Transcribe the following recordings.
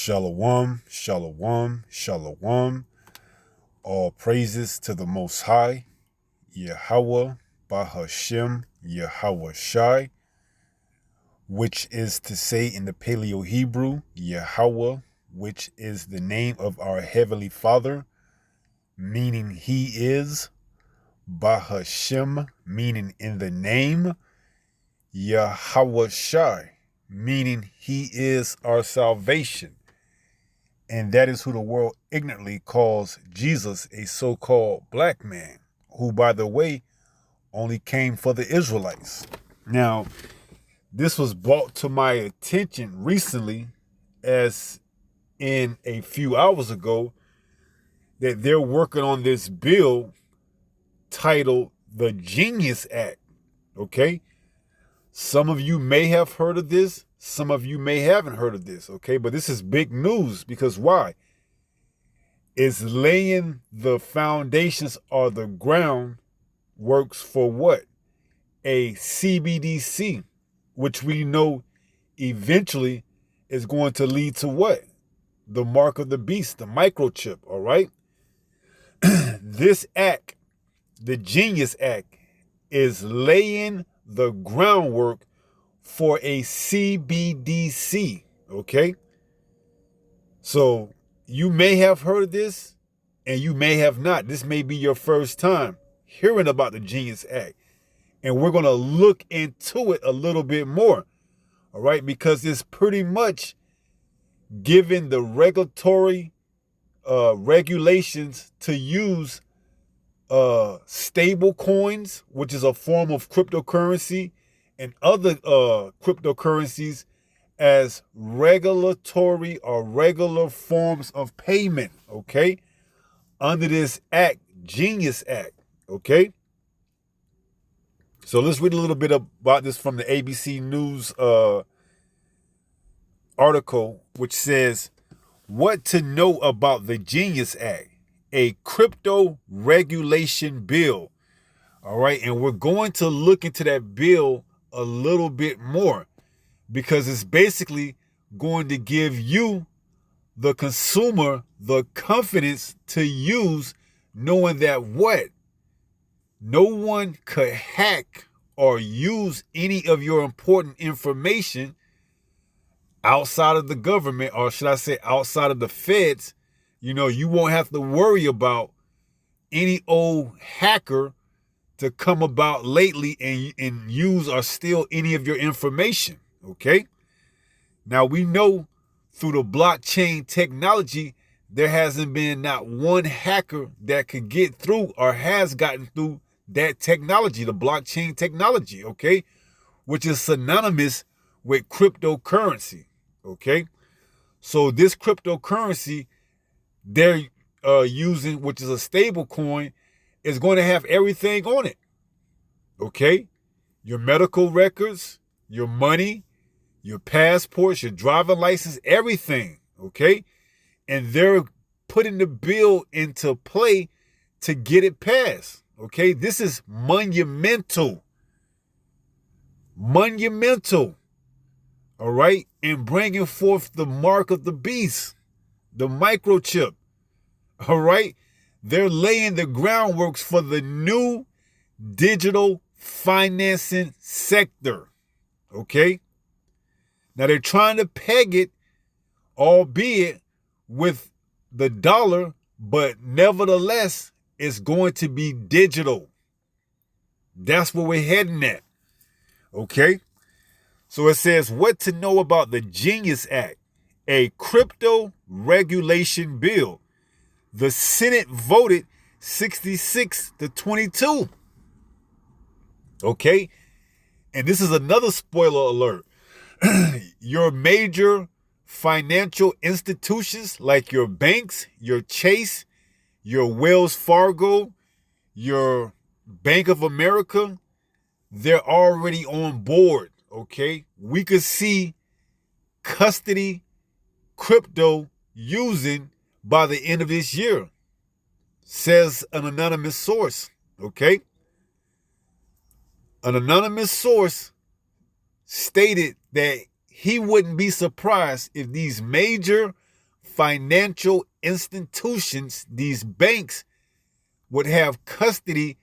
Shalom, shalom, shalom. All praises to the Most High, Yahweh, Bahashem, Yahweh Shai, which is to say in the Paleo Hebrew, Yahweh, which is the name of our Heavenly Father, meaning He is, Bahashem, meaning in the name, Yahweh Shai, meaning He is our salvation. And that is who the world ignorantly calls Jesus, a so-called black man, who, by the way, only came for the Israelites. Now, this was brought to my attention recently, as in a few hours ago, that they're working on this bill titled the Genius Act, okay? Some of you may have heard of this. Some of you may haven't heard of this, okay? But this is big news because why? It's laying the foundations or the ground works for what? A CBDC, which we know eventually is going to lead to what? The mark of the beast, the microchip, all right? This act, the Genius Act, is laying the groundwork for a CBDC, okay? So you may have heard of this and you may have not. This may be your first time hearing about the Genius Act. And we're going to look into it a little bit more, all right? Because it's pretty much given the regulatory regulations to use stable coins, which is a form of cryptocurrency, and other cryptocurrencies as regulatory or regular forms of payment, okay? Under this act, Genius Act, okay? So let's read a little bit about this from the ABC News article, which says, what to know about the Genius Act, a crypto regulation bill. All right, and we're going to look into that bill a little bit more because it's basically going to give you, the consumer, the confidence to use, knowing that what? No one could hack or use any of your important information outside of the government, or should I say outside of the feds. You know, you won't have to worry about any old hacker to come about lately and use or steal any of your information, okay? Now, we know through the blockchain technology, there hasn't been not one hacker that could get through or has gotten through that technology, the blockchain technology, okay? Which is synonymous with cryptocurrency, okay? So this cryptocurrency they're using, which is a stable coin, is going to have everything on it, okay? Your medical records, your money, your passports, your driver license, everything, okay? And they're putting the bill into play to get it passed, okay? This is monumental, all right? And bringing forth the mark of the beast, the microchip, all right? They're laying the groundworks for the new digital financing sector, okay? Now, they're trying to peg it, albeit with the dollar, but nevertheless, it's going to be digital. That's where we're heading at, okay? So it says, what to know about the Genius Act, a crypto regulation bill. The Senate voted 66-22. Okay? And this is another spoiler alert. Your major financial institutions like your banks, your Chase, your Wells Fargo, your Bank of America, they're already on board, okay? We could see custody crypto using by the end of this year, says an anonymous source, okay? An anonymous source stated that he wouldn't be surprised if these major financial institutions, these banks, would have custody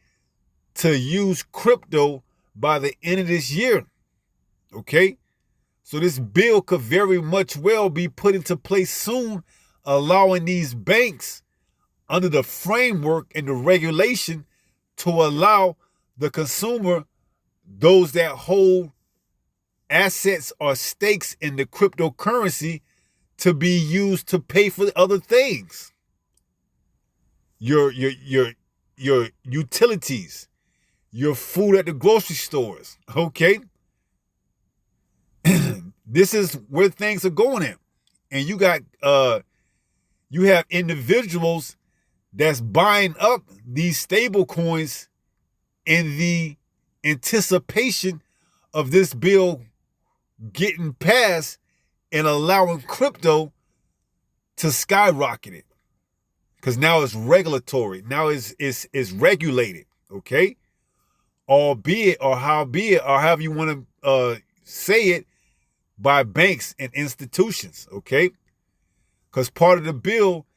to use crypto by the end of this year. Okay? So this bill could very much well be put into place soon, allowing these banks, under the framework and the regulation, to allow the consumer, those that hold assets or stakes in the cryptocurrency, to be used to pay for other things. Your utilities, your food at the grocery stores, okay? This is where things are going at. And you got you have individuals that's buying up these stable coins in the anticipation of this bill getting passed and allowing crypto to skyrocket it. Because now it's regulatory. Now it's regulated, okay? Albeit or howbeit, or however you want to say it, by banks and institutions, okay? Because part of the bill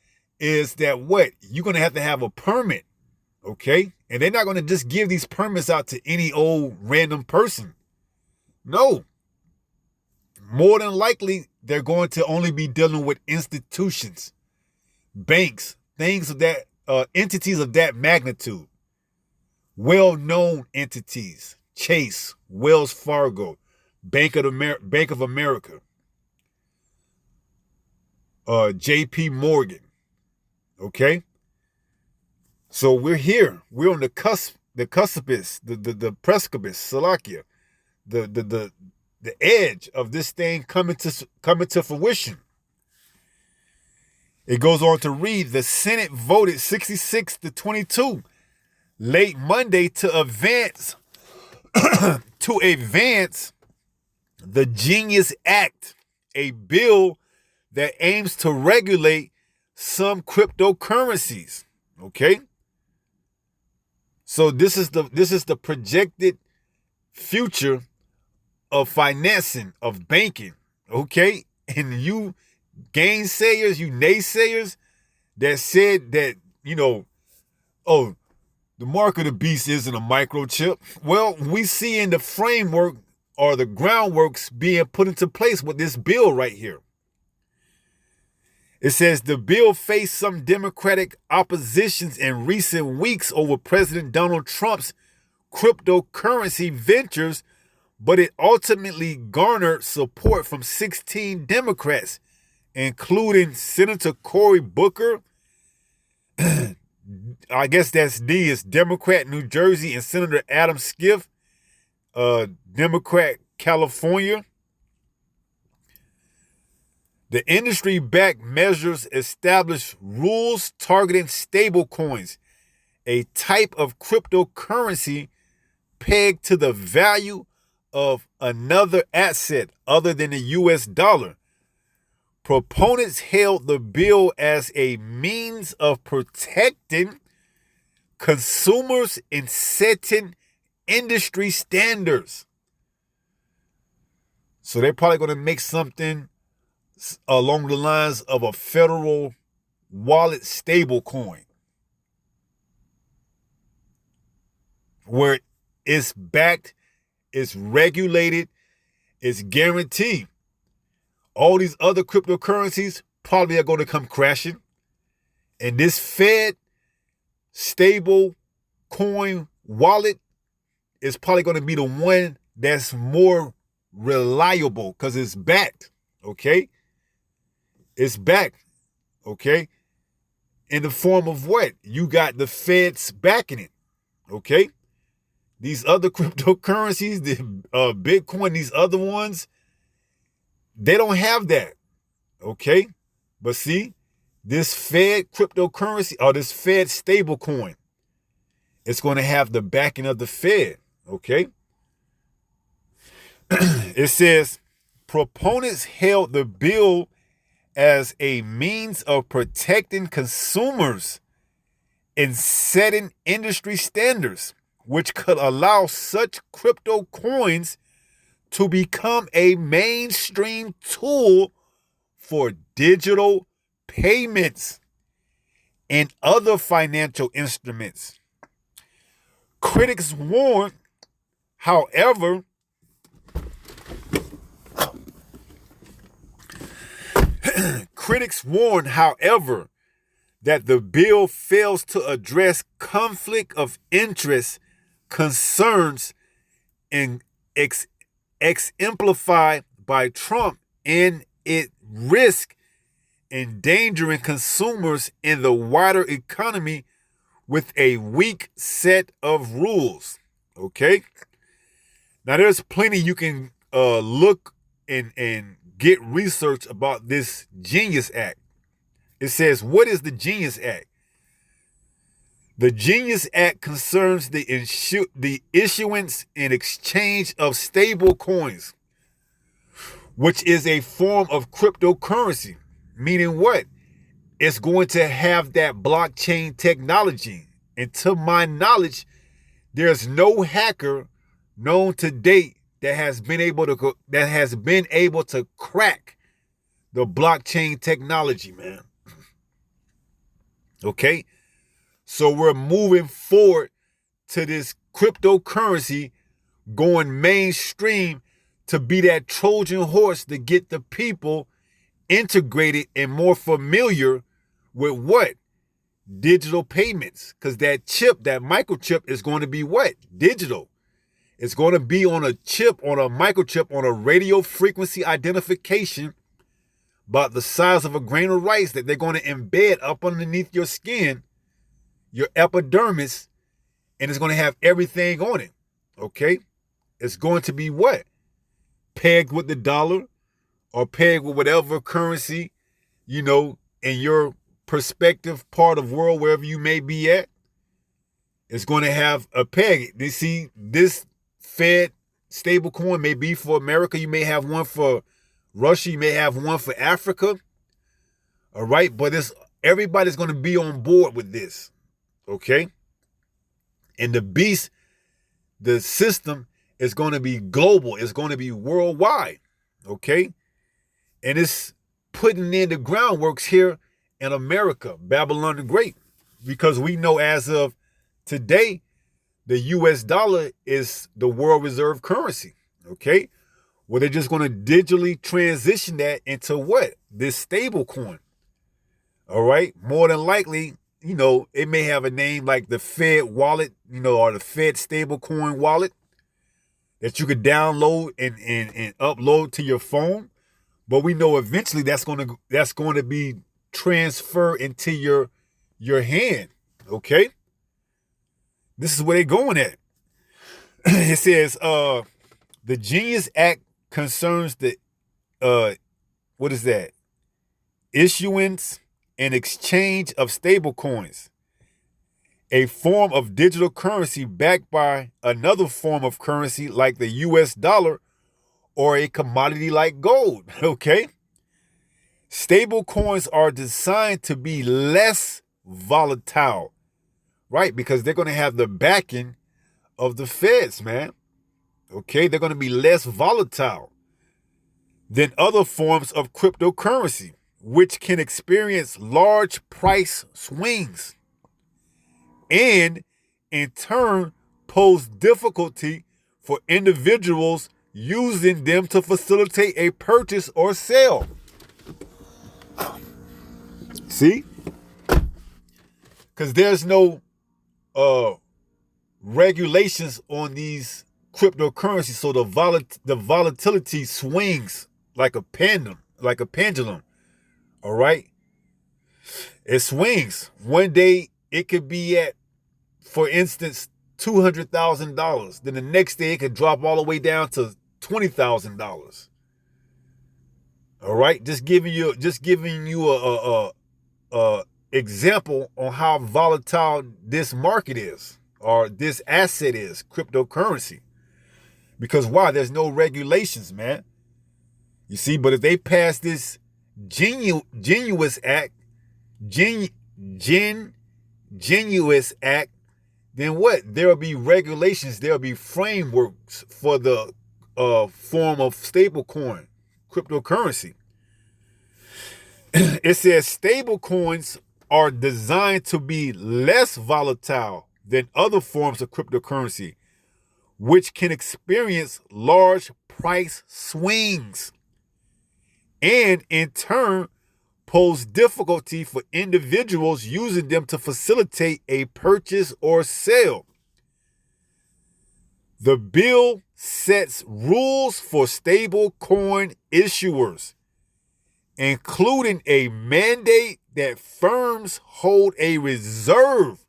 is that what? You're going to have a permit, okay? And they're not going to just give these permits out to any old random person. No. More than likely, they're going to only be dealing with institutions, banks, things of that, entities of that magnitude. Well-known entities, Chase, Wells Fargo, Bank of America, JP Morgan, okay? So we're here. We're on the precipice, Salakia, the edge of this thing coming to fruition. It goes on to read, the Senate voted 66-22 late Monday to advance the Genius Act, a bill that aims to regulate some cryptocurrencies. Okay? So this is the projected future of financing, of banking. Okay? And you gainsayers, you naysayers that said that, oh, the mark of the beast isn't a microchip. Well, we see in the framework or the groundworks being put into place with this bill right here. It says the bill faced some Democratic oppositions in recent weeks over President Donald Trump's cryptocurrency ventures, but it ultimately garnered support from 16 Democrats, including Senator Cory Booker, I guess that's D, is Democrat New Jersey, and Senator Adam Schiff, Democrat California. The industry-backed measures establish rules targeting stablecoins, a type of cryptocurrency pegged to the value of another asset other than the U.S. dollar. Proponents hailed the bill as a means of protecting consumers and setting industry standards. So they're probably going to make something along the lines of a federal wallet stablecoin, where it's backed, it's regulated, it's guaranteed. All these other cryptocurrencies probably are going to come crashing. And this Fed stable coin wallet is probably going to be the one that's more reliable because it's backed, okay? It's backed, okay? In the form of what? You got the Feds backing it, okay? These other cryptocurrencies, the Bitcoin, these other ones, they don't have that, okay? But see, this Fed cryptocurrency or this Fed stable coin, it's going to have the backing of the Fed, okay? It says, proponents hailed the bill as a means of protecting consumers and setting industry standards, which could allow such crypto coins to become a mainstream tool for digital payments, and other financial instruments. Critics warn, however, that the bill fails to address conflict of interest concerns and exemplified by Trump, and it risks endangering consumers in the wider economy with a weak set of rules. Okay? Now, there's plenty you can look and get research about this Genius Act. It says, what is the Genius Act? The Genius Act concerns the issuance and exchange of stable coins, which is a form of cryptocurrency. Meaning what? It's going to have that blockchain technology. And to my knowledge, there's no hacker known to date that has been able to crack the blockchain technology, man. Okay? So we're moving forward to this cryptocurrency going mainstream to be that Trojan horse to get the people integrated and more familiar with what? Digital payments. Because that chip, that microchip is going to be what? Digital. It's going to be on a chip, on a microchip, on a radio frequency identification about the size of a grain of rice that they're going to embed up underneath your skin, your epidermis, and it's going to have everything on it. Okay? It's going to be what? Pegged with the dollar or pegged with whatever currency, in your perspective part of world, wherever you may be at. It's going to have a peg. You see, this Fed stablecoin may be for America. You may have one for Russia. You may have one for Africa. All right? But everybody's going to be on board with this. Okay? And the system is going to be global. It's going to be worldwide. Okay? And it's putting in the groundworks here in America, Babylon the Great. Because we know as of today, the US dollar is the world reserve currency. Okay? Well, they're just going to digitally transition that into what? This stable coin. All right? More than likely, it may have a name like the Fed wallet, or the Fed stablecoin wallet that you could download and upload to your phone. But we know eventually that's going to be transferred into your hand. Okay? This is where they're going at. It says the Genius Act concerns the what is that? Issuance and exchange of stablecoins, a form of digital currency backed by another form of currency like the US dollar or a commodity like gold. Okay? Stablecoins are designed to be less volatile, right? Because they're going to have the backing of the feds, man. Okay? They're going to be less volatile than other forms of cryptocurrency, which can experience large price swings and in turn pose difficulty for individuals using them to facilitate a purchase or sale. See? Because there's no regulations on these cryptocurrencies, so the volatility swings like a pendulum. All right? It swings. One day it could be at, for instance, $200,000. Then the next day it could drop all the way down to $20,000. All right? Just giving you a example on how volatile this market is, or this asset is, cryptocurrency. Because why? There's no regulations, man. You see, but if they pass this Genius Act, then what? There'll be regulations, there'll be frameworks for the form of stablecoin, cryptocurrency. It says stable coins are designed to be less volatile than other forms of cryptocurrency, which can experience large price swings and in turn pose difficulty for individuals using them to facilitate a purchase or sale. The bill sets rules for stablecoin issuers, including a mandate that firms hold a reserve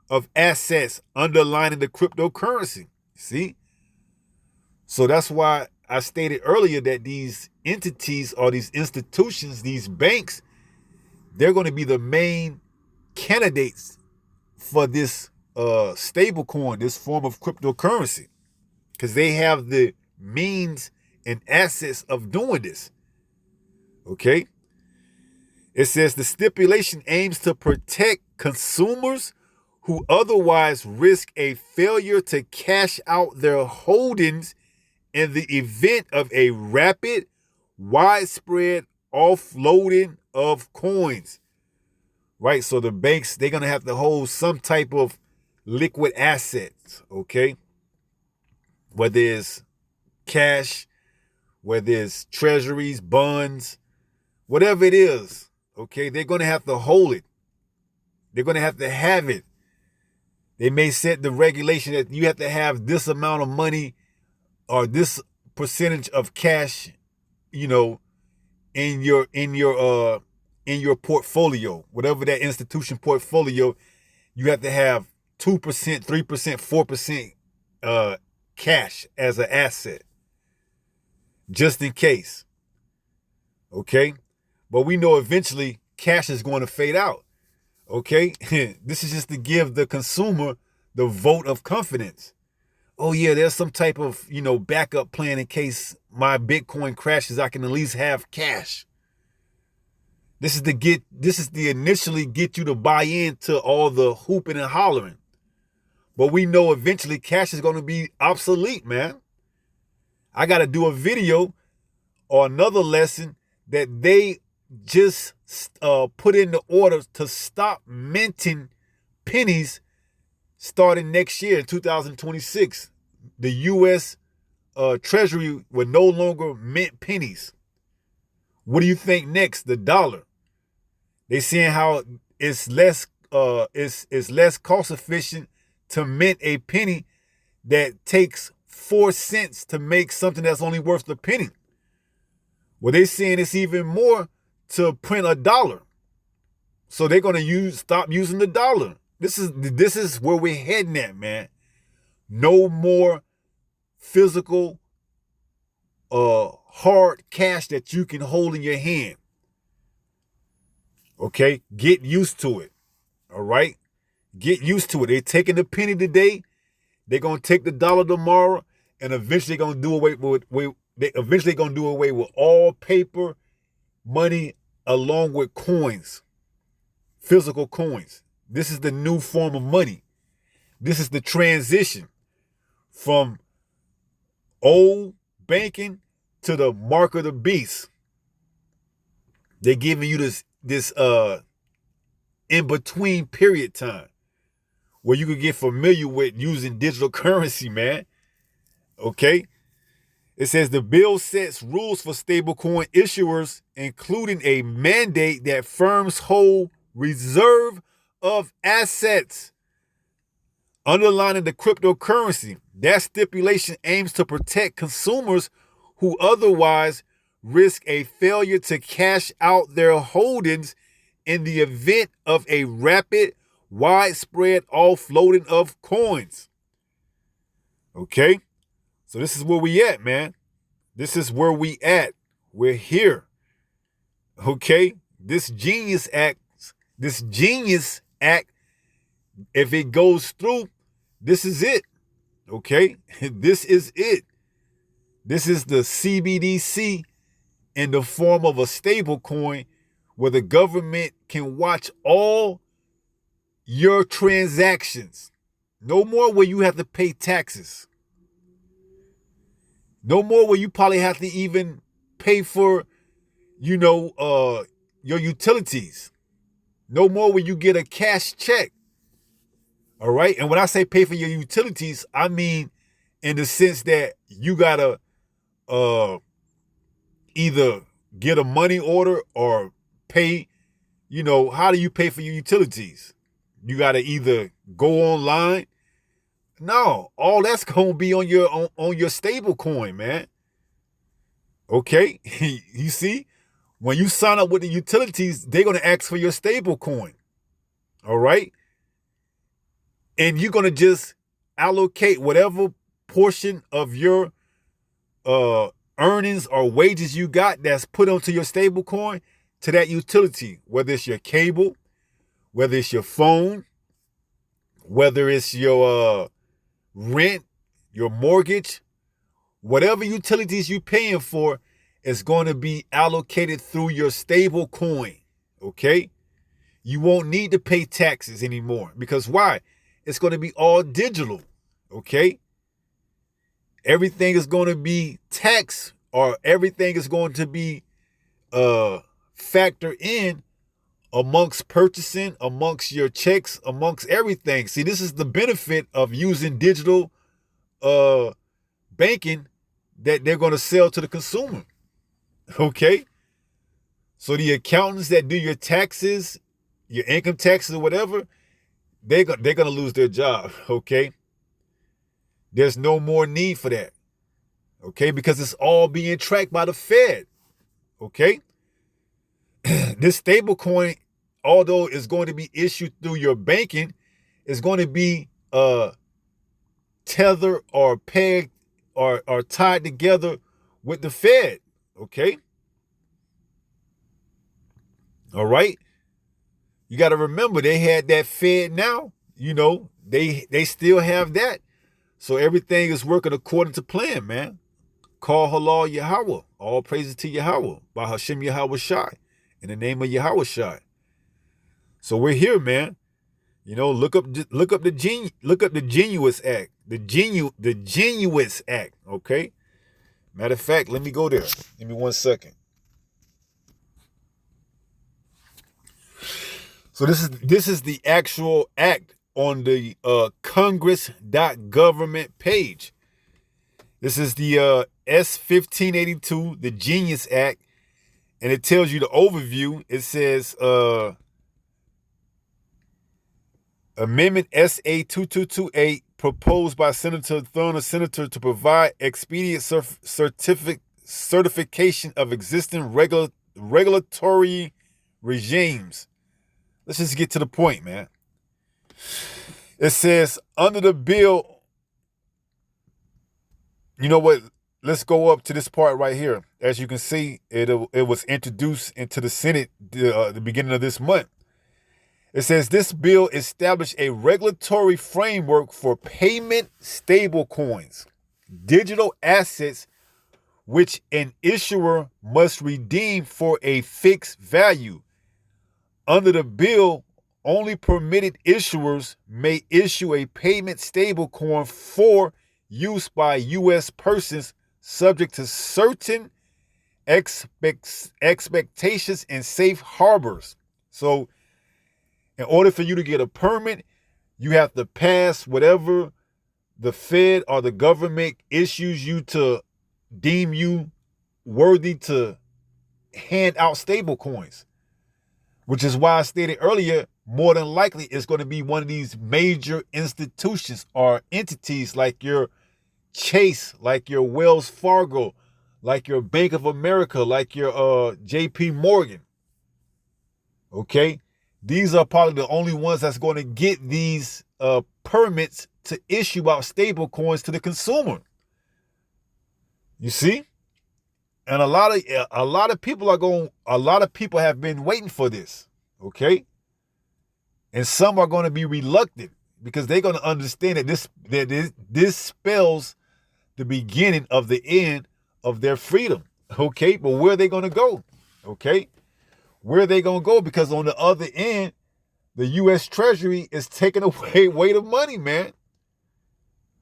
of assets underlying the cryptocurrency. See? So that's why I stated earlier that these entities or these institutions, these banks, they're going to be the main candidates for this stable coin, this form of cryptocurrency, because they have the means and assets of doing this. Okay? It says the stipulation aims to protect consumers who otherwise risk a failure to cash out their holdings in the event of a rapid, widespread offloading of coins. Right? So the banks, they're going to have to hold some type of liquid assets, okay? Whether it's cash, whether it's treasuries, bonds, whatever it is, okay? They're going to have to hold it. They're going to have it. They may set the regulation that you have to have this amount of money or this percentage of cash, you know, in your portfolio, whatever that institution portfolio, you have to have 2%, 3%, 4% cash as an asset, just in case. Okay? But we know eventually cash is going to fade out. Okay? This is just to give the consumer the vote of confidence. Oh yeah, there's some type of, backup plan in case my Bitcoin crashes, I can at least have cash. This is the initially get you to buy into all the hooping and hollering. But we know eventually cash is going to be obsolete, man. I got to do a video or another lesson that they just put in the order to stop minting pennies starting next year, 2026. The U.S. Treasury will no longer mint pennies. What do you think next? The dollar. They saying how it's less cost efficient to mint a penny that takes 4 cents to make something that's only worth the penny. Well, they saying it's even more to print a dollar. So they're gonna stop using the dollar. This is where we're heading at, man. No more physical hard cash that you can hold in your hand. Okay? Get used to it. All right? Get used to it. They're taking the penny today. They're gonna take the dollar tomorrow, and eventually gonna do away with all paper money along with coins, physical coins. This is the new form of money. This is the transition from old banking to the mark of the beast. They're giving you this in-between period time where you can get familiar with using digital currency, man. Okay? It says the bill sets rules for stablecoin issuers, including a mandate that firms hold reserve of assets underlining the cryptocurrency. That stipulation aims to protect consumers who otherwise risk a failure to cash out their holdings in the event of a rapid, widespread offloading of coins. Okay? So this is where we at, man. This is where we at. We're here. Okay? This genius act, if it goes through, this is it. Okay? This is it. This is the CBDC in the form of a stable coin where the government can watch all your transactions. No more where you have to pay taxes. No more where you probably have to even pay for, your utilities. No more when you get a cash check. All right. And when I say pay for your utilities, I mean in the sense that you gotta either get a money order or pay. How do you pay for your utilities? You gotta either go online. No, all that's gonna be on your stable coin, man. Okay. You see, when you sign up with the utilities, they're gonna ask for your stable coin. All right. And you're gonna just allocate whatever portion of your earnings or wages you got that's put onto your stable coin to that utility, whether it's your cable, whether it's your phone, whether it's your rent, your mortgage, whatever utilities you're paying for is going to be allocated through your stable coin. Okay? You won't need to pay taxes anymore. Because why? It's going to be all digital. Okay? Everything is going to be taxed, or everything is going to be factored in amongst purchasing, amongst your checks, amongst everything. See, this is the benefit of using digital banking that they're going to sell to the consumer. Okay? So the accountants that do your taxes, your income taxes or whatever, they're going to lose their job. Okay? There's no more need for that. Okay? Because it's all being tracked by the Fed. Okay? This stable coin, although it's going to be issued through your banking, is going to be tethered or pegged or tied together with the Fed. Okay? All right? You got to remember, they had that Fed now. They still have that. So everything is working according to plan, man. Call halal Yahweh. All praises to Yahweh. By Hashem Yahweh Shai. In the name of Yahweh Shai. So we're here, man. Look up the Genuous Act. The Genuous Act. Okay? Matter of fact, let me go there. Give me 1 second. So this is the actual act on the Congress.government page. This is the S-1582, the Genius Act, and it tells you the overview. It says Amendment SA 2228 proposed by Senator Thurner, Senator, to provide expedient certification of existing regulatory regimes. Let's just get to the point, man. It says, under the bill, you know what? Let's go up to this part right here. As you can see, it was introduced into the Senate the beginning of this month. It says, this bill established a regulatory framework for payment stablecoins, digital assets which an issuer must redeem for a fixed value. Under the bill, only permitted issuers may issue a payment stablecoin for use by U.S. persons subject to certain expectations and safe harbors. So in order for you to get a permit, you have to pass whatever the Fed or the government issues you to deem you worthy to hand out stablecoins. Which is why I stated earlier, more than likely it's going to be one of these major institutions or entities like your Chase, like your Wells Fargo, like your Bank of America, like your JP Morgan. Okay? These are probably the only ones that's going to get these permits to issue out stable coins to the consumer. You see? And a lot of people have been waiting for this, okay? And some are going to be reluctant because they're going to understand that this spells the beginning of the end of their freedom, okay? But where are they going to go, okay? Where are they going to go? Because on the other end, the U.S. Treasury is taking away the money, man.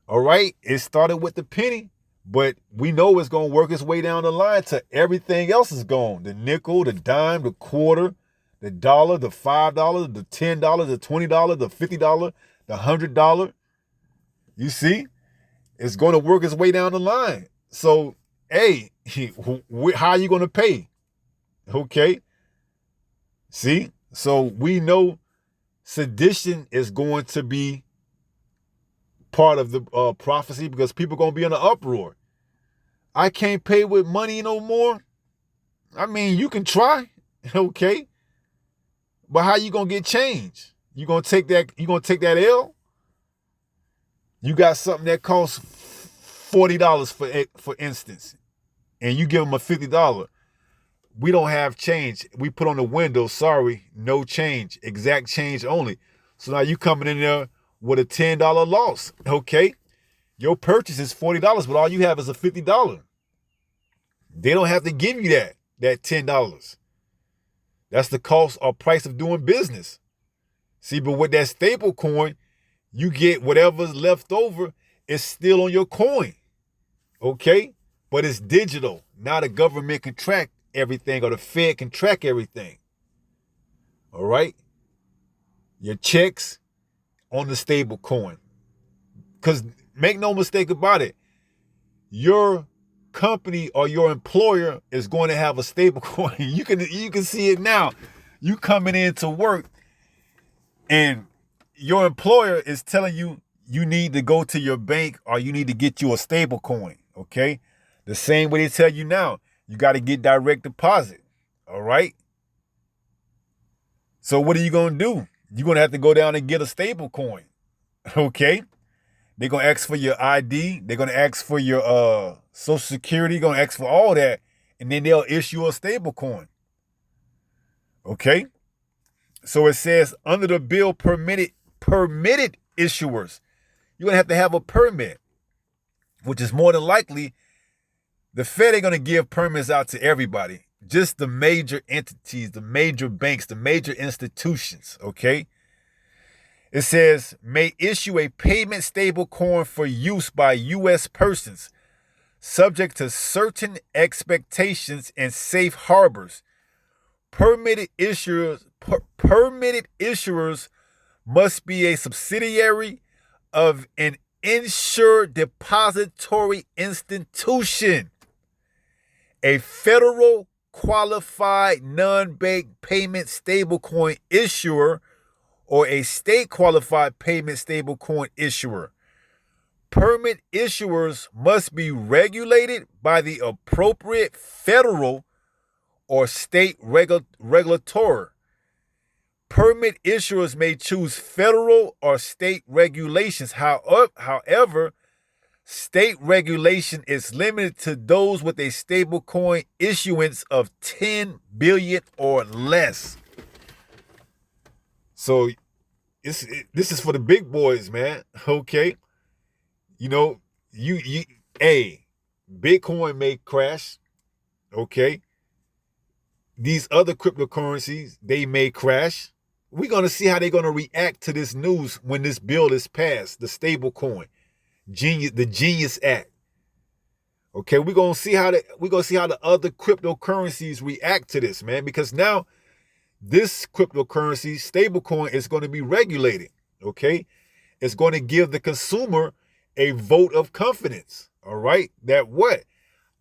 All right? It started with the penny. But we know it's going to work its way down the line to everything else is gone. The nickel, the dime, the quarter, the dollar, the $5, the $10, the $20, the $50, the $100. You see? It's going to work its way down the line. So, hey, how are you going to pay? Okay? See? So we know sedition is going to be part of the prophecy because people are going to be in an uproar. I can't pay with money no more. I mean, you can try, okay? But how you going to get change? You going to take that L? You got something that costs $40 for instance, and you give them a $50. We don't have change. We put on the window, sorry, no change, exact change only. So now you coming in there with a $10 loss, okay? Your purchase is $40, but all you have is a $50. They don't have to give you that $10. That's the cost or price of doing business. See, but with that stable coin, you get whatever's left over is still on your coin, okay? But it's digital. Now the government can track everything, or the Fed can track everything. All right? Your checks on the stable coin. Because make no mistake about it, your company or your employer is going to have a stable coin. You can see it now. You coming into work and your employer is telling you you need to go to your bank or you need to get you a stable coin, okay? The same way they tell you now, you got to get direct deposit, all right? So what are you going to do? You're going to have to go down and get a stable coin, okay? They're going to ask for your ID. They're going to ask for your Social Security. Going to ask for all that, and then they'll issue a stable coin, okay? So it says under the bill, permitted issuers, you're going to have a permit, which is more than likely the Fed ain't going to give permits out to everybody, just the major entities, the major banks, the major institutions, okay? It says, may issue a payment stable coin for use by U.S. persons, subject to certain expectations and safe harbors. Permitted issuers must be a subsidiary of an insured depository institution, a federal qualified non-bank payment stablecoin issuer, or a state qualified payment stablecoin issuer. Permit issuers must be regulated by the appropriate federal or state regulator. Permit issuers may choose federal or state regulations. However, state regulation is limited to those with a stablecoin issuance of $10 billion or less. So this is for the big boys, man. Okay, you know, Bitcoin may crash. Okay, these other cryptocurrencies, they may crash. We're gonna see how they're gonna react to this news when this bill is passed, the stablecoin, the Genius Act. Okay, we're gonna see how the other cryptocurrencies react to this, man, because now this cryptocurrency, stablecoin, is going to be regulated, okay? It's going to give the consumer a vote of confidence, all right? That what?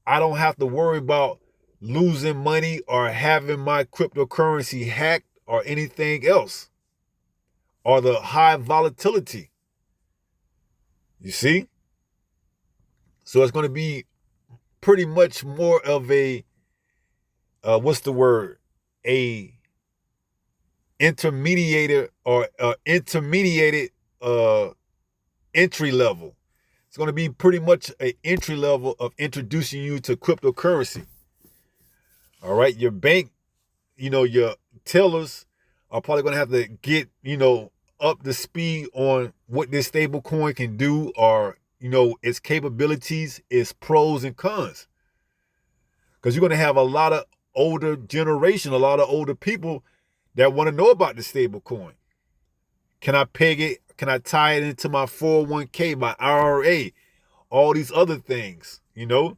I don't have to worry about losing money or having my cryptocurrency hacked or anything else, or the high volatility. You see? So it's going to be pretty much more of a, intermediated entry level. It's going to be pretty much an entry level of introducing you to cryptocurrency. All right, your bank, your tellers are probably going to have to get, up to speed on what this stable coin can do, or, its capabilities, its pros and cons. Because you're going to have a lot of older generation, a lot of older people that want to know about the stable coin. Can I peg it? Can I tie it into my 401k, my IRA, all these other things? you know.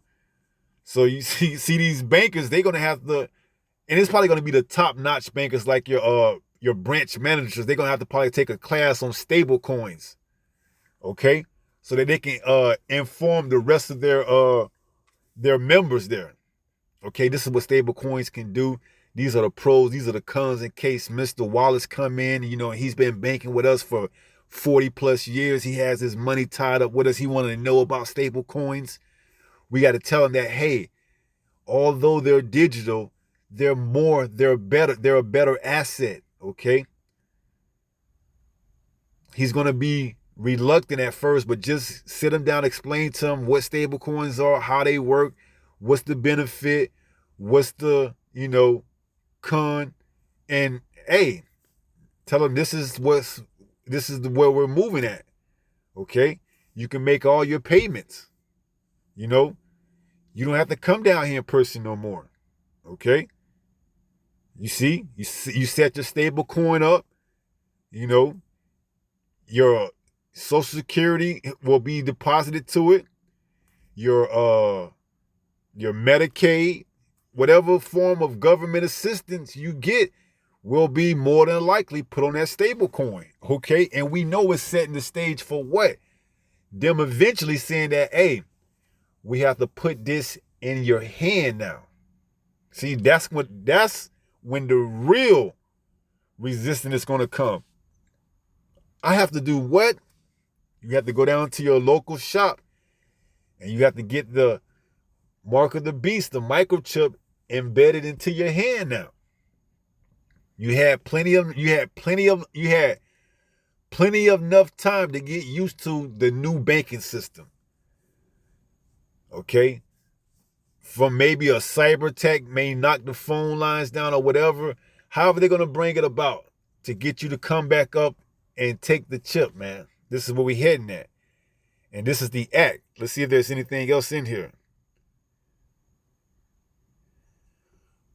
So you see these bankers, they're gonna have to, and it's probably gonna be the top-notch bankers like your branch managers. They're gonna have to probably take a class on stable coins, okay, so that they can inform the rest of their members there. Okay, this is what stable coins can do. These are the pros, these are the cons in case Mr. Wallace come in. You know, he's been banking with us for 40 plus years. He has his money tied up with us. He wanted to know about stable coins. We got to tell him that, hey, although they're digital, they're a better asset, okay? He's going to be reluctant at first, but just sit him down, explain to him what stable coins are, how they work, what's the benefit, what's the, con, and hey, tell him this is where we're moving at, okay? You can make all your payments, you don't have to come down here in person no more, okay? You see, you set your stable coin up, your Social Security will be deposited to it, your Medicaid, whatever form of government assistance you get will be more than likely put on that stable coin, okay? And we know it's setting the stage for what? Them eventually saying that, hey, we have to put this in your hand now. See, that's when the real resistance is going to come. I have to do what? You have to go down to your local shop and you have to get the mark of the beast, the microchip, embedded into your hand now. You had plenty of enough time to get used to the new banking system. Okay? From maybe a cyber attack may knock the phone lines down or whatever. However they're going to bring it about to get you to come back up and take the chip, man. This is where we're heading at. And this is the act. Let's see if there's anything else in here.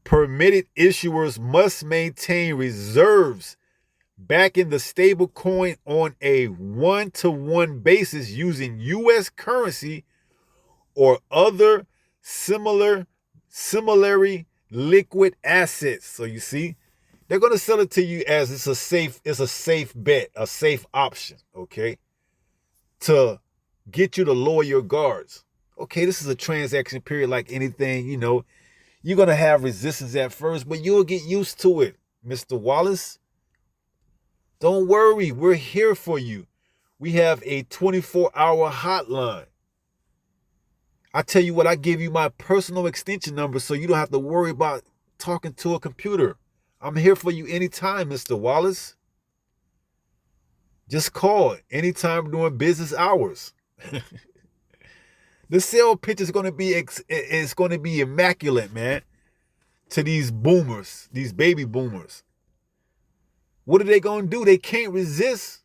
Permitted issuers must maintain reserves backing the stable coin on a one-to-one basis using U.S. currency or other similarly liquid assets. So you see, they're going to sell it to you as it's a safe bet, a safe option, okay, to get you to lower your guards. Okay, this is a transaction period like anything, you're going to have resistance at first, but you'll get used to it, Mr. Wallace. Don't worry, we're here for you. We have a 24-hour hotline. I tell you what, I give you my personal extension number so you don't have to worry about talking to a computer. I'm here for you anytime, Mr. Wallace. Just call anytime during business hours. The sale pitch is going to be immaculate, man, to these boomers, these baby boomers. What are they going to do? They can't resist.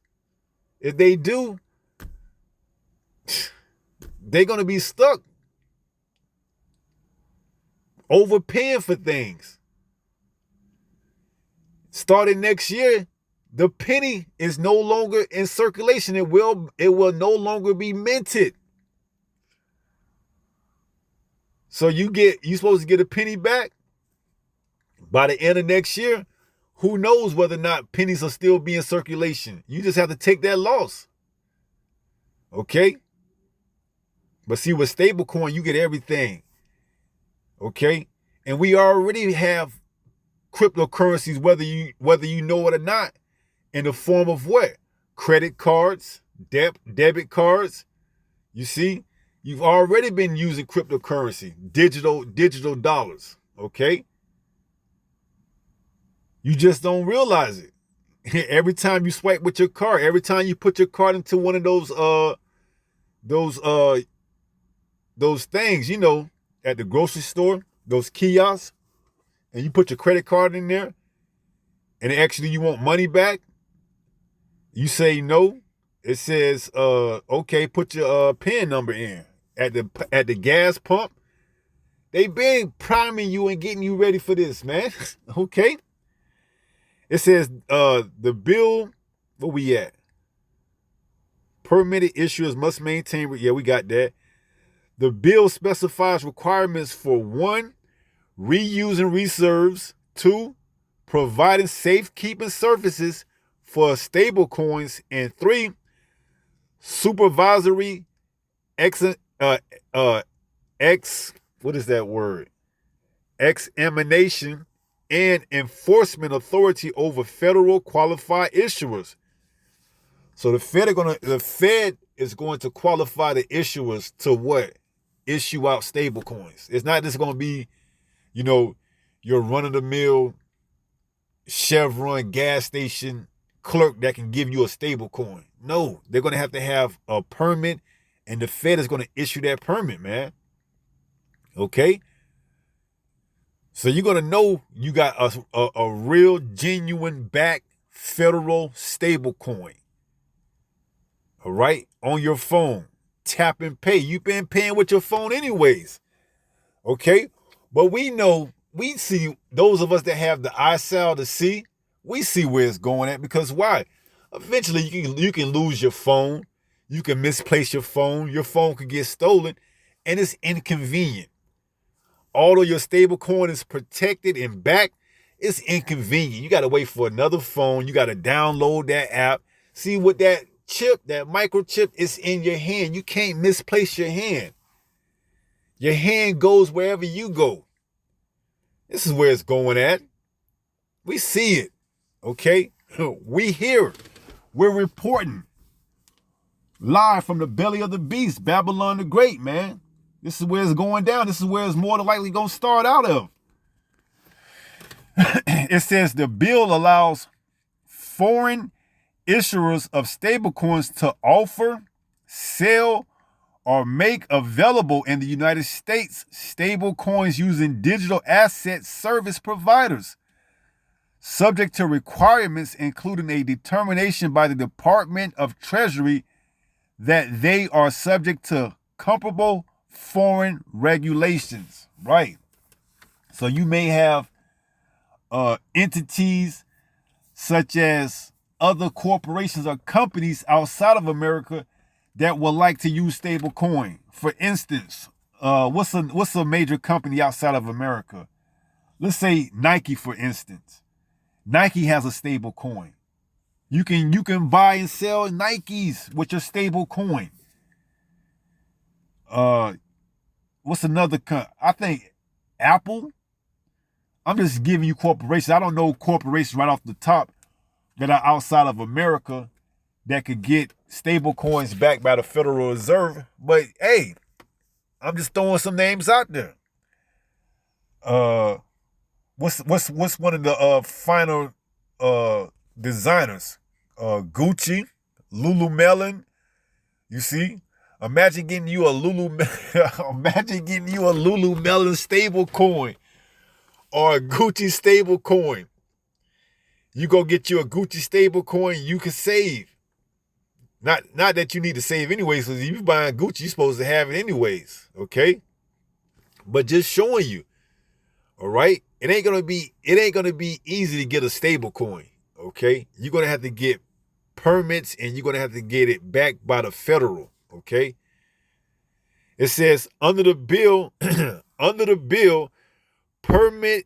If they do, they're going to be stuck overpaying for things. Starting next year, the penny is no longer in circulation. It will no longer be minted. So you're supposed to get a penny back by the end of next year. Who knows whether or not pennies are still being in circulation? You just have to take that loss. Okay? But see, with stablecoin, you get everything. Okay? And we already have cryptocurrencies, whether you know it or not, in the form of what? Credit cards, debit cards. You see? You've already been using cryptocurrency, digital dollars, okay? You just don't realize it. Every time you swipe with your card, every time you put your card into one of those things, at the grocery store, those kiosks, and you put your credit card in there, and actually you want money back, you say no. It says, okay, put your PIN number in. At the gas pump, they been priming you and getting you ready for this, man. Okay. It says the bill, where we at? Permitted issuers must maintain, yeah, we got that. The bill specifies requirements for 1, reusing reserves, 2, providing safekeeping services for stablecoins, and 3, supervisory ex what is that word? Examination and enforcement authority over federal qualified issuers. So the Fed is going to qualify the issuers to what? Issue out stable coins. It's not just going to be, your run-of-the-mill Chevron gas station clerk that can give you a stable coin. No, they're going to have a permit, and the Fed is going to issue that permit, man. Okay? So you're going to know you got a real, genuine back federal stable coin. All right? On your phone. Tap and pay. You've been paying with your phone anyways. Okay? But we see, those of us that have the eyesight to see, we see where it's going at. Because why? Eventually you can lose your phone. You can misplace your phone. Your phone could get stolen. And it's inconvenient. Although your stable coin is protected and backed, it's inconvenient. You got to wait for another phone. You got to download that app. See, what that chip, that microchip, is in your hand. You can't misplace your hand. Your hand goes wherever you go. This is where it's going at. We see it. Okay? We hear it. We're reporting live from the belly of the beast, Babylon the Great, man. This is where it's going down. This is where it's more than likely going to start out of. It says the bill allows foreign issuers of stablecoins to offer, sell, or make available in the United States stablecoins using digital asset service providers, subject to requirements including a determination by the Department of Treasury that they are subject to comparable foreign regulations. Right. So you may have entities such as other corporations or companies outside of America that would like to use stable coin. For instance, what's a major company outside of America? Let's say Nike, for instance. Nike has a stable coin. You can buy and sell Nikes with your stable coin. What's another I think Apple. I'm just giving you corporations. I don't know corporations right off the top that are outside of America that could get stable coins backed by the Federal Reserve. But hey, I'm just throwing some names out there. What's one of the final designers? Gucci, Lululemon. You see? Imagine getting you a Lululemon stable coin or a Gucci stable coin. You go get you a Gucci stable coin, you can save. Not that you need to save anyways, because if you're buying Gucci, you're supposed to have it anyways. Okay? But just showing you. All right? It ain't gonna be easy to get a stable coin. Okay? You're gonna have to get permits, and you're gonna have to get it backed by the federal. Okay? It says under the bill, permanent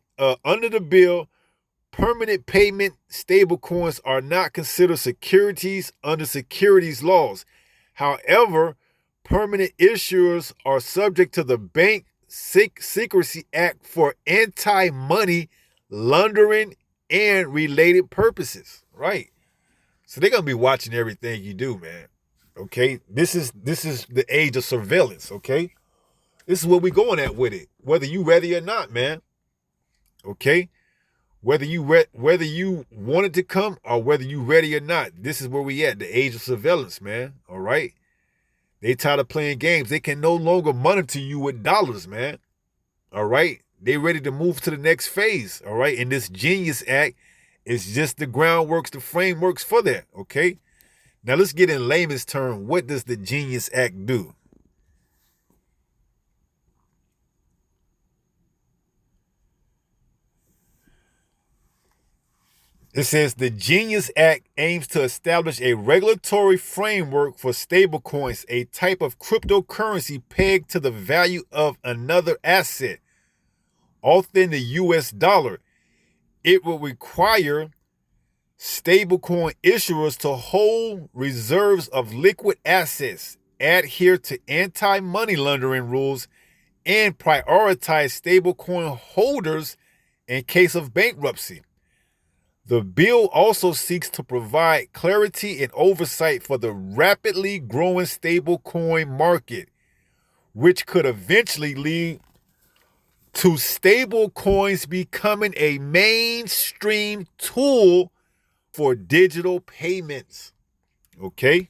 payment stablecoins are not considered securities under securities laws. However, permanent issuers are subject to the Bank Secrecy Act for anti-money laundering and related purposes. Right. So they're going to be watching everything you do, man. Okay? This is the age of surveillance, okay? This is where we're going at with it, whether you ready or not, man. Okay? Whether you want it to come or whether you ready or not, this is where we at, the age of surveillance, man. All right? They tired of playing games. They can no longer monitor you with dollars, man. All right? They ready to move to the next phase, all right? And this Genius Act is just the groundworks, the frameworks for that, okay? Now let's get in layman's term. What does the Genius Act do? It says the Genius Act aims to establish a regulatory framework for stablecoins, a type of cryptocurrency pegged to the value of another asset, often the US dollar. It will require stablecoin issuers to hold reserves of liquid assets, adhere to anti-money laundering rules, and prioritize stablecoin holders in case of bankruptcy. The bill also seeks to provide clarity and oversight for the rapidly growing stablecoin market, which could eventually lead to stablecoins becoming a mainstream tool for digital payments. Okay?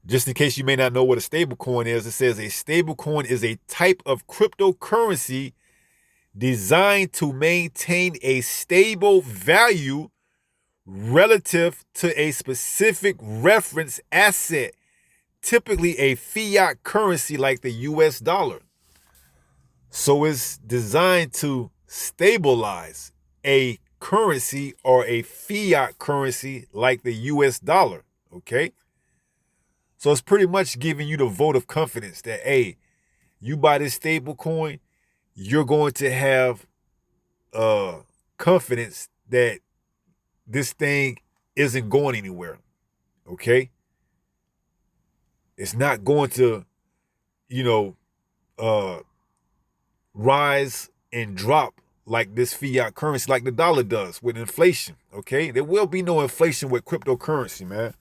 Just in case you may not know what a stablecoin is, it says a stablecoin is a type of cryptocurrency designed to maintain a stable value relative to a specific reference asset, typically a fiat currency like the US dollar. So it's designed to stabilize a currency or a fiat currency like the US dollar, okay? So it's pretty much giving you the vote of confidence that, hey, you buy this stable coin, you're going to have confidence that this thing isn't going anywhere, okay? It's not going to, rise and drop like this fiat currency, like the dollar does with inflation, okay? There will be no inflation with cryptocurrency, man,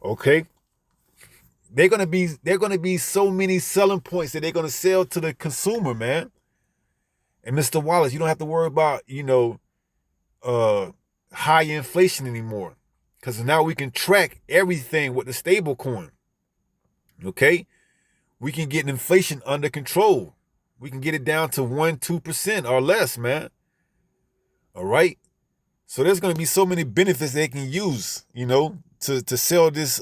okay? They're gonna be so many selling points that they're gonna sell to the consumer, man. And Mr. Wallace, you don't have to worry about, high inflation anymore. Because now we can track everything with the stable coin. Okay? We can get inflation under control. We can get it down to 1-2% or less, man. All right? So there's gonna be so many benefits they can use, to sell this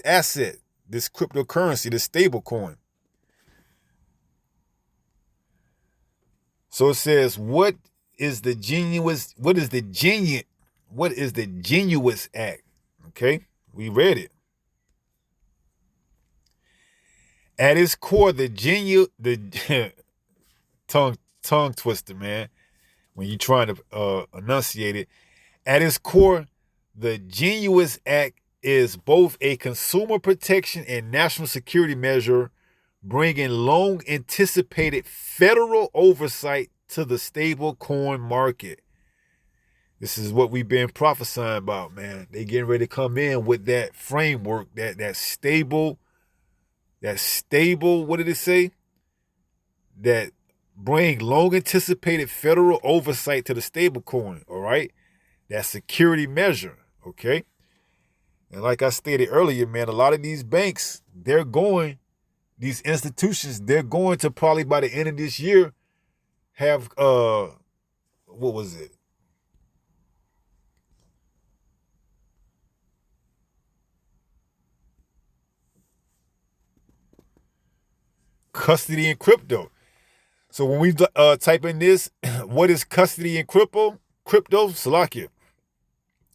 asset, this cryptocurrency, this stable coin. So it says, what is the Genuous Act? Okay, we read it. At its core, the tongue twister, man, when you're trying to enunciate it. At its core, the Genuous Act is both a consumer protection and national security measure, bringing long-anticipated federal oversight to the stable coin market. This is what we've been prophesying about, man. They getting ready to come in with that framework, that stable, what did it say? That bring long-anticipated federal oversight to the stable coin, all right? That security measure, okay? And like I stated earlier, man, a lot of these banks, these institutions, they're going to probably by the end of this year have, what was it? Custody in crypto. So when we type in this, what is custody in crypto? Salakia.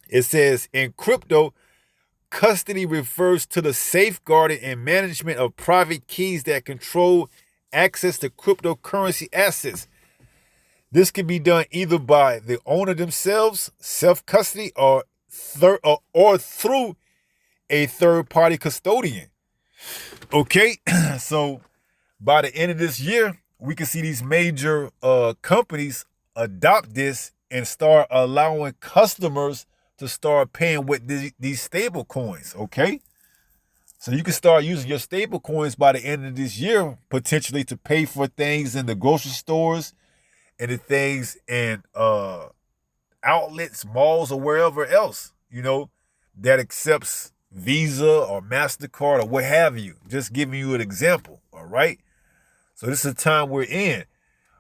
It says in crypto, custody refers to the safeguarding and management of private keys that control access to cryptocurrency assets. This can be done either by the owner themselves, self-custody, or through a third-party custodian. Okay, so by the end of this year, we can see these major companies adopt this and start allowing customers to start paying with these stable coins, okay? So you can start using your stable coins by the end of this year, potentially to pay for things in the grocery stores and the things in outlets, malls, or wherever else, that accepts Visa or MasterCard or what have you. Just giving you an example, all right? So this is the time we're in,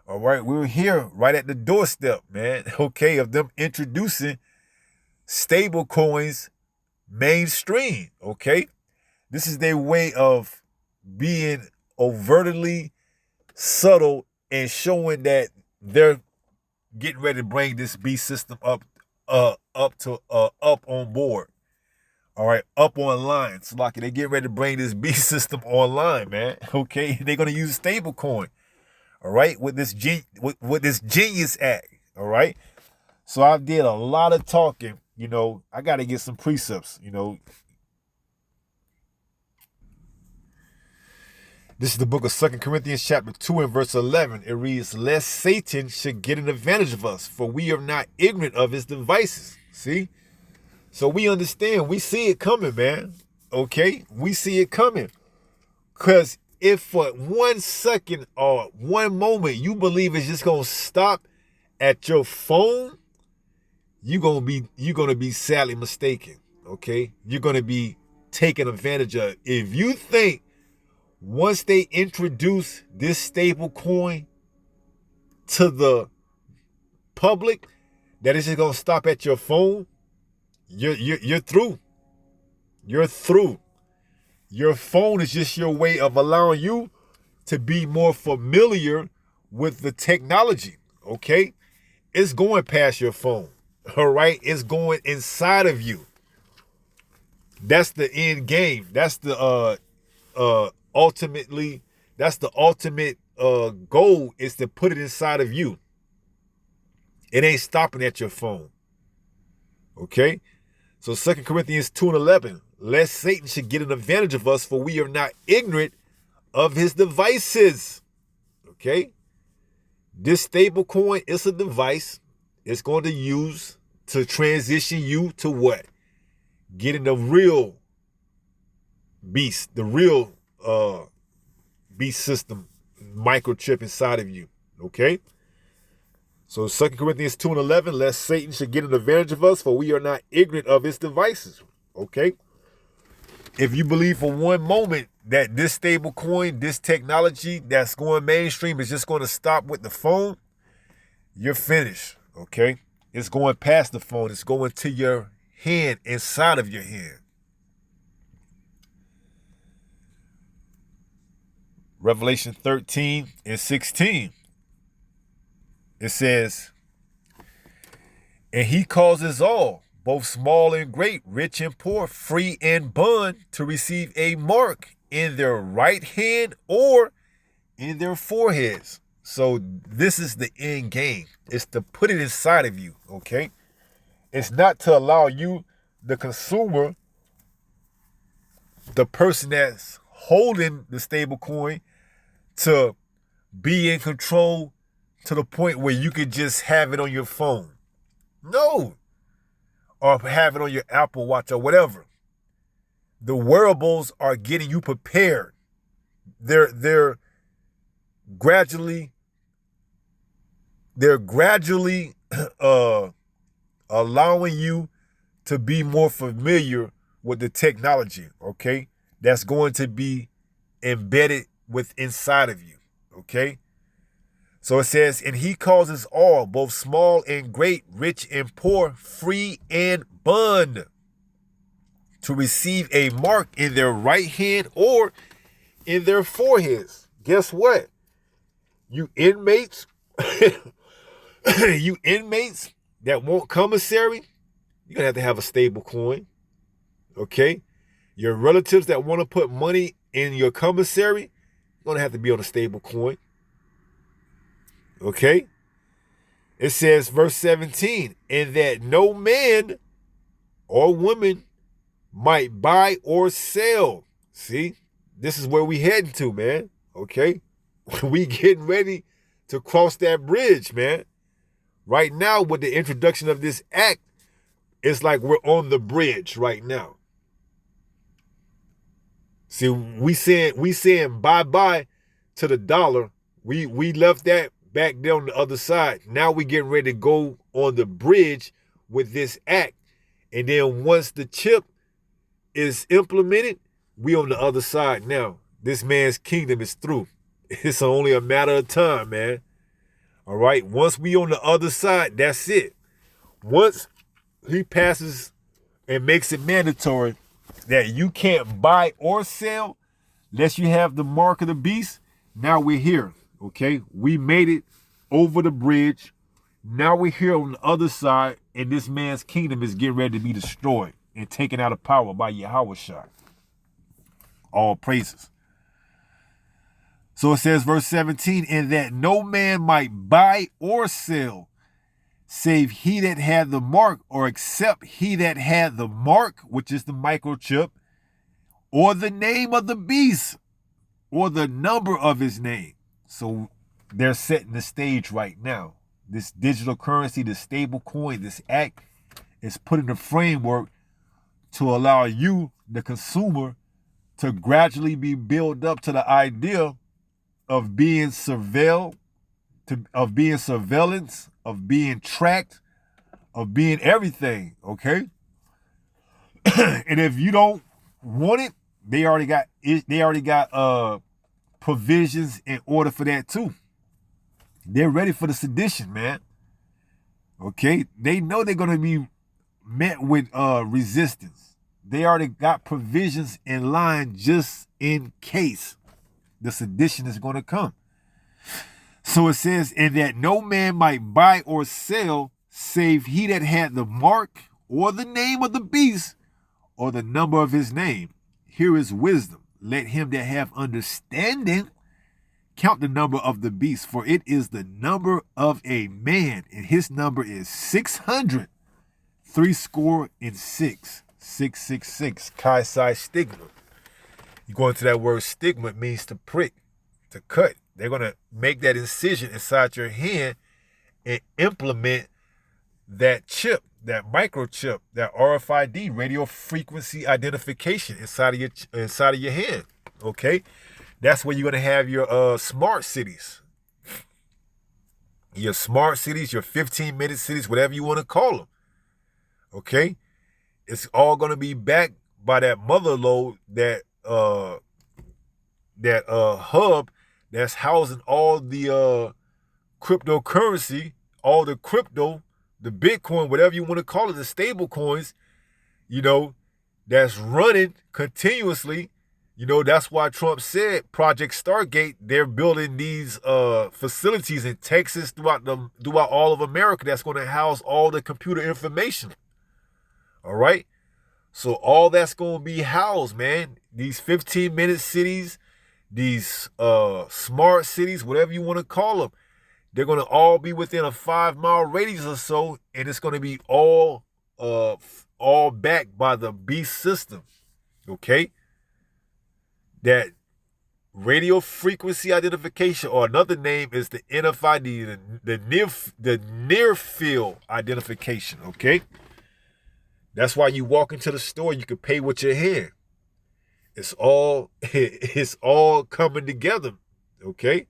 all right? We're here right at the doorstep, man, okay, of them introducing stable coins mainstream, okay? This is their way of being overtly subtle and showing that they're getting ready to bring this beast system up on board. All right, up online. So like they get ready to bring this beast system online, man. Okay, they're gonna use stablecoin. All right, with this with this Genius Act. All right. So I did a lot of talking. I got to get some precepts. This is the book of 2 Corinthians chapter 2 and verse 11. It reads, lest Satan should get an advantage of us, for we are not ignorant of his devices. See? So we understand. We see it coming, man. Okay? We see it coming. Because if for 1 second or 1 moment you believe it's just going to stop at your phone, you're gonna be sadly mistaken. Okay? You're going to be taken advantage of. If you think once they introduce this stable coin to the public that it's just gonna stop at your phone, you're through. You're through. Your phone is just your way of allowing you to be more familiar with the technology. Okay? It's going past your phone. All right? It's going inside of you. That's the end game. That's the ultimately, that's the ultimate goal, is to put it inside of you. It ain't stopping at your phone. Okay? So 2 Corinthians 2 and 11, lest Satan should get an advantage of us, for we are not ignorant of his devices. Okay? This stable coin is a device it's going to use to transition you to what? Getting the real beast, the real beast system microchip inside of you. Okay? So 2 Corinthians 2 and 11, lest Satan should get an advantage of us, for we are not ignorant of his devices. Okay? If you believe for 1 moment that this stable coin, this technology that's going mainstream is just going to stop with the phone, you're finished. Okay? It's going past the phone. It's going to your hand, inside of your hand. Revelation 13 and 16. It says, and he causes all, both small and great, rich and poor, free and bond, to receive a mark in their right hand or in their foreheads. So this is the end game. It's to put it inside of you, okay? It's not to allow you, the consumer, the person that's holding the stable coin, to be in control to the point where you could just have it on your phone. No. Or have it on your Apple Watch or whatever. The wearables are getting you prepared. They're gradually allowing you to be more familiar with the technology, okay? That's going to be embedded with inside of you, okay? So it says, and he causes all, both small and great, rich and poor, free and bond, to receive a mark in their right hand or in their foreheads. Guess what? You inmates, you inmates that want commissary, you're going to have a stable coin, okay? Your relatives that want to put money in your commissary, you're going to have to be on a stable coin. Okay? It says, verse 17, and that no man or woman might buy or sell. See? This is where we heading to, man. Okay? We getting ready to cross that bridge, man. Right now, with the introduction of this act, it's like we're on the bridge right now. See, we saying bye-bye to the dollar. We left that back there on the other side. Now we getting ready to go on the bridge with this act. And then once the chip is implemented, we on the other side now. This man's kingdom is through. It's only a matter of time, man. All right? Once we on the other side, that's it. Once he passes it makes it mandatory that you can't buy or sell unless you have the mark of the beast. Now we're here, okay? We made it over the bridge. Now we're here on the other side, and this man's kingdom is getting ready to be destroyed and taken out of power by Yahweh Shai. All praises. So it says, verse 17, and that no man might buy or sell, save he that had the mark, or except he that had the mark, which is the microchip, or the name of the beast, or the number of his name. So they're setting the stage right now. This digital currency, the stable coin, this act is putting the framework to allow you, the consumer, to gradually be built up to the idea of being surveilled, of being surveillance, of being tracked, of being everything, okay? And if you don't want it, they already got provisions in order for that too. They're ready for the sedition, man. Okay? They know they're gonna be met with resistance. They already got provisions in line just in case the sedition is going to come. So it says, and that no man might buy or sell, save he that had the mark, or the name of the beast, or the number of his name. Here is wisdom. Let him that have understanding count the number of the beast, for it is the number of a man, and his number is 600, 666. 666. Chi Psi stigma. You go into that word stigma, it means to prick, to cut. They're going to make that incision inside your hand and implement that chip, that microchip, that RFID, radio frequency identification inside of your hand. Okay? That's where you're going to have your smart cities. Your smart cities, your 15-minute cities, whatever you want to call them. Okay? It's all going to be backed by that mother load, that hub that's housing all the cryptocurrency, all the crypto, the Bitcoin, whatever you want to call it, the stable coins, that's running continuously. That's why Trump said Project Stargate, they're building these facilities in Texas, throughout all of America, that's going to house all the computer information. All right? So all that's going to be housed, man. These 15-minute cities, these smart cities, whatever you want to call them, they're going to all be within a 5-mile radius or so, and it's going to be all backed by the beast system. Okay? That radio frequency identification, or another name is the NFID, the near field identification. Okay? That's why you walk into the store, you can pay with your hand. It's all coming together, okay?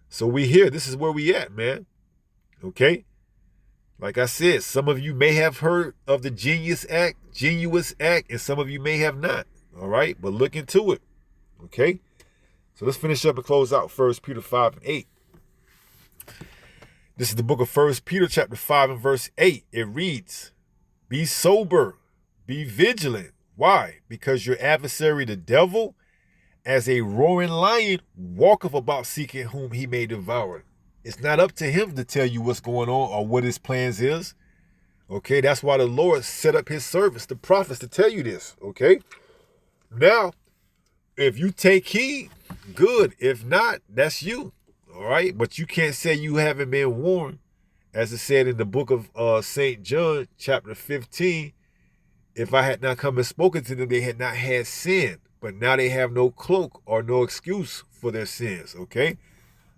So we here. This is where we at, man. Okay? Like I said, some of you may have heard of the Genius Act, and some of you may have not. All right? But look into it. Okay? So let's finish up and close out 1 Peter 5 and 8. This is the book of 1 Peter chapter 5 and verse 8. It reads, be sober, be vigilant. Why? Because your adversary, the devil, as a roaring lion, walketh about seeking whom he may devour. It's not up to him to tell you what's going on or what his plans is. Okay, that's why the Lord set up his servants, the prophets, to tell you this. Okay, now, if you take heed, good. If not, that's you. All right, but you can't say you haven't been warned. As it said in the book of St. John, chapter 15, if I had not come and spoken to them, they had not had sin. But now they have no cloak or no excuse for their sins, okay?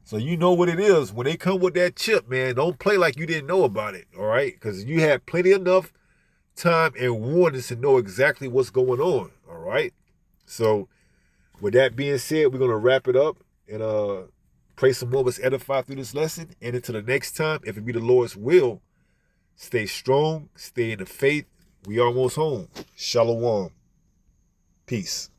So you know what it is. When they come with that chip, man, don't play like you didn't know about it, all right? Because you had plenty enough time and warnings to know exactly what's going on, all right? So with that being said, we're going to wrap it up and pray some more of us edify through this lesson. And until the next time, if it be the Lord's will, stay strong, stay in the faith. We almost home. Shalom. Peace.